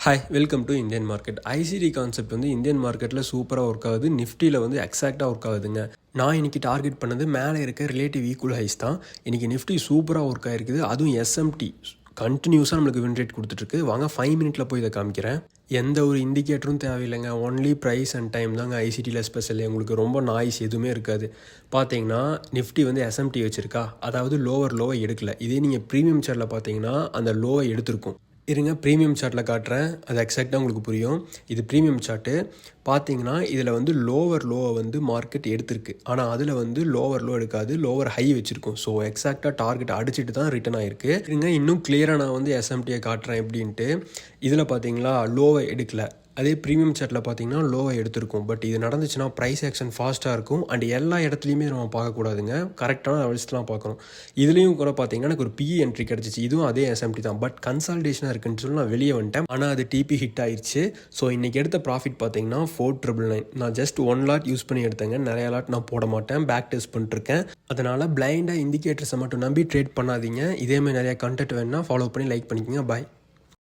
Hi welcome to Indian market. ICT concept வந்து Indian மார்க்கெட்டில் சூப்பராக ஒர்க் ஆகுது. நிஃப்டியில் வந்து எக்ஸாக்டாக ஒர்க் ஆகுதுங்க. நான் இன்றைக்கி டார்கெட் பண்ணது மேலே இருக்க ரிலேட்டிவ் ஈக்குவல் ஹைஸ் தான். இன்றைக்கி நிஃப்டி சூப்பராக ஒர்க் ஆகிருக்குது. அதுவும் எஸ்எம்டி கண்டினியூஸாக நம்மளுக்கு வின் ரேட் கொடுத்துட்ருக்கு. வாங்க 5 மினிட்ல போய் இதை காமிக்கிறேன். எந்த ஒரு இண்டிகேட்டரும் தேவையில்லைங்க. ஒன்லி ப்ரைஸ் அண்ட் டைம் தாங்க ஐசிடியில் ஸ்பெஷல். உங்களுக்கு ரொம்ப நாய்ஸ் எதுவுமே இருக்காது. பார்த்தீங்கன்னா நிஃப்டி வந்து எஸ்எம்டி வச்சுருக்கா, அதாவது லோவை எடுக்கல. இதே நீங்கள் ப்ரீமியம் சார்ட்டில் பார்த்தீங்கன்னா அந்த லோவை எடுத்திருக்கும். இருங்க, ப்ரீமியம் சார்ட்டில் காட்டுறேன், அது எக்ஸாக்டாக உங்களுக்கு புரியும். இது ப்ரீமியம் சார்ட்டு. பார்த்தீங்கன்னா இதில் வந்து லோவை வந்து மார்க்கெட் எடுத்திருக்கு. ஆனால் அதில் வந்து லோவர் லோ எடுக்காது, லோவர் ஹை வச்சுருக்கும். ஸோ எக்ஸாக்டாக டார்கெட் அடிச்சுட்டு தான் ரிட்டன் ஆகிருக்கு. இருங்க, இன்னும் கிளியராக நான் வந்து எஸ்எம்டியை காட்டுறேன் எப்படின்ட்டு. இதில் பார்த்தீங்களா லோவை எடுக்கல. அதே ப்ரீமியம் சார்ட்டில் பார்த்தீங்கன்னா லோவை எடுத்திருக்கும். பட் இது நடந்துச்சுன்னா ப்ரைஸ் ஆக்ஷன் ஃபாஸ்ட்டாக இருக்கும். அண்ட் எல்லா இடத்துலையுமே நம்ம பார்க்கக்கூடாதுங்க, கரெக்டான லெவல்ஸ்லாம் பார்க்கணும். இதுலேயும் கூட பார்த்தீங்கன்னா எனக்கு ஒரு பிஇ என்ட்ரி கிடச்சிச்சு. இதுவும் அதே எஸ்எம்டி தான். பட் கன்சால்டேஷனாக இருக்குன்னு சொல்லி நான் வெளியே வந்துட்டேன். ஆனால் அது டிபி ஹிட் ஆயிடுச்சு. ஸோ இன்றைக்கி எடுத்த ப்ராஃபிட் பார்த்தீங்கன்னா 4,999. நான் ஜஸ்ட் 1 லாட் யூஸ் பண்ணி எடுத்தேங்க. நிறையா லாட் நான் போட மாட்டேன், பேக் டெஸ்ட் பண்ணிட்டுருக்கேன். அதனால் பிளைண்டாக இண்டிகேட்டர்ஸை மட்டும் நம்பி ட்ரேட் பண்ணாதீங்க. இதேமாதிரி நிறையா கண்டென்ட் வேணுன்னா ஃபாலோ பண்ணி லைக் பண்ணிக்கோங்க. பாய்.